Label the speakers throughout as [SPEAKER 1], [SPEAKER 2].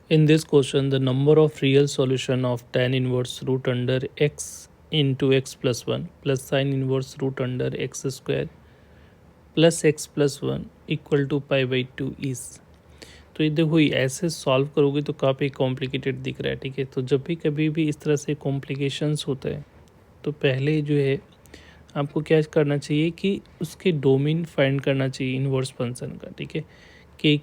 [SPEAKER 1] In this question, the number of real solution of tan inverse root under x into x plus 1 plus sin inverse root under x square plus x plus 1 equal to pi by 2 is. तो ये देखो, ये ऐसे solve करोगे तो काफ़ी complicated दिख रहा है। ठीक है, तो जब भी कभी भी इस तरह से कॉम्प्लिकेशंस होता है तो पहले जो है आपको क्या करना चाहिए कि उसके डोमेन फाइंड करना चाहिए इन्वर्स फंक्शन का। ठीक है, कि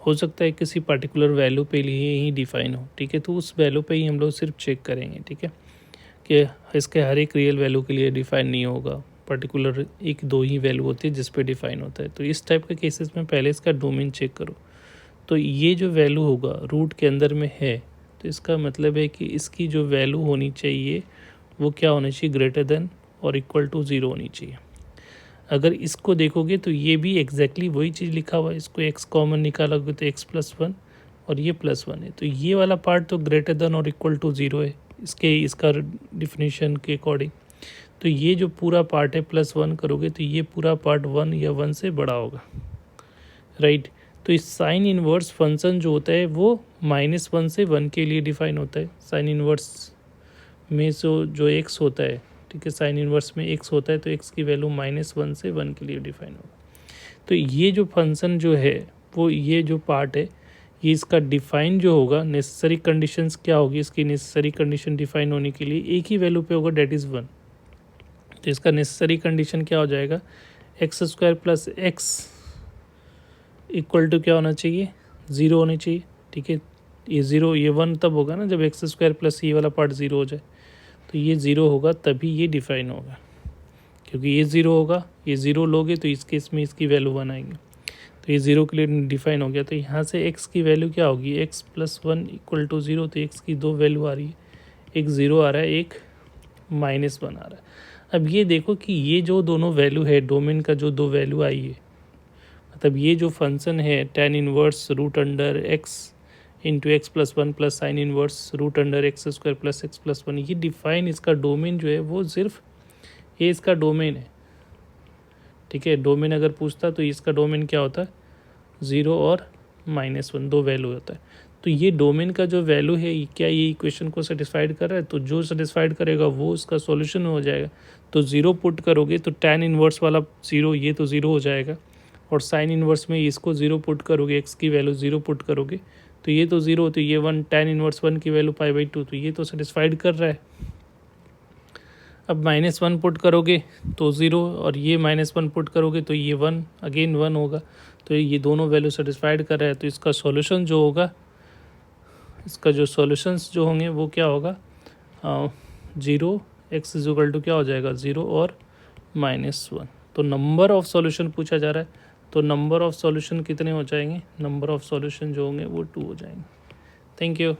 [SPEAKER 1] हो सकता है किसी पर्टिकुलर वैल्यू पे लिए ही डिफाइन हो। ठीक है, तो उस वैल्यू पे ही हम लोग सिर्फ चेक करेंगे। ठीक है, कि इसके हर एक रियल वैल्यू के लिए डिफाइन नहीं होगा, पर्टिकुलर एक दो ही वैल्यू होती है जिस पे डिफाइन होता है। तो इस टाइप के केसेस में पहले इसका डोमेन चेक करो। तो ये जो वैल्यू होगा रूट के अंदर में है, तो इसका मतलब है कि इसकी जो वैल्यू होनी चाहिए वो क्या होनी चाहिए, ग्रेटर देन और इक्वल टू ज़ीरो होनी चाहिए। अगर इसको देखोगे तो ये भी एग्जैक्टली वही चीज़ लिखा हुआ है। इसको एक्स कॉमन निकालोगे तो एक्स प्लस वन और ये प्लस वन है, तो ये वाला पार्ट तो ग्रेटर देन और इक्वल टू ज़ीरो है इसका डिफिनीशन के अकॉर्डिंग। तो ये जो पूरा पार्ट है प्लस वन करोगे तो ये पूरा पार्ट वन या वन से बड़ा होगा, राइट। तो इस साइन इनवर्स फंक्शन जो होता है वो माइनस वन से वन के लिए डिफाइन होता है। साइन इनवर्स में जो एक्स होता है, ठीक है, साइन इनवर्स में एक्स होता है तो एक्स की वैल्यू माइनस वन से वन के लिए डिफाइन होगा। तो ये जो फंक्शन जो है वो ये जो पार्ट है ये इसका डिफाइन जो होगा, नेसेसरी कंडीशंस क्या होगी, इसकी नेसेसरी कंडीशन डिफाइन होने के लिए एक ही वैल्यू पे होगा, डेट इज़ वन। तो इसका नेसेसरी कंडीशन क्या हो जाएगा, x square plus x equal to क्या होना चाहिए, ज़ीरो होनी चाहिए। ठीक है, ये ज़ीरो ये वन तब होगा ना जब एक्स स्क्वायर प्लस ये वाला पार्ट ज़ीरो हो जाए। तो ये ज़ीरो होगा तभी ये डिफाइन होगा, क्योंकि ये ज़ीरो होगा, ये ज़ीरो लोगे तो इस केस में इसकी वैल्यू वन आएंगे। तो ये ज़ीरो के लिए डिफाइन हो गया। तो यहाँ से एक्स की वैल्यू क्या होगी, x plus one equal to zero. तो एक्स की दो वैल्यू आ रही है, एक ज़ीरो आ रहा है, एक माइनस वन आ रहा है। अब ये देखो कि ये जो दोनों वैल्यू है डोमेन का, जो दो वैल्यू आई है, मतलब ये जो फंक्शन है tan inverse root under x into x plus one plus sine inverse root under x square plus x plus one, ये डिफाइन इसका डोमेन जो है वो सिर्फ ये इसका डोमेन है। ठीक है, डोमेन अगर पूछता तो इसका डोमेन क्या होता है, ज़ीरो और माइनस वन दो वैल्यू होता है। तो ये डोमेन का जो वैल्यू है क्या ये इक्वेशन को सेटिस्फाइड कर रहा है, तो जो सेटिस्फाइड करेगा वो उसका सॉल्यूशन हो जाएगा। तो ज़ीरो पुट करोगे तो टेन इनवर्स वाला ज़ीरो, ये तो ज़ीरो हो जाएगा, और साइन इनवर्स में इसको ज़ीरो पुट करोगे, एक्स की वैल्यू ज़ीरो पुट करोगे तो ये तो ज़ीरो, तो ये वन, टेन इनवर्स वन की वैल्यू पाई बाई टू, तो ये तो सेटिस्फाइड कर रहा है। अब माइनस वन पुट करोगे तो ज़ीरो, और ये माइनस वन पुट करोगे तो ये वन, अगेन वन होगा। तो ये दोनों वैल्यू सेटिस्फाइड कर रहा है। तो इसका सॉल्यूशन जो होगा, इसका जो सॉल्यूशंस जो होंगे वो क्या होगा, zero, x is equal to क्या हो जाएगा, ज़ीरो और माइनस वन। तो नंबर ऑफ़ सॉल्यूशन पूछा जा रहा है, तो नंबर ऑफ़ सॉल्यूशन कितने हो जाएंगे, नंबर ऑफ़ सॉल्यूशन जो होंगे वो टू हो जाएंगे। Thank you.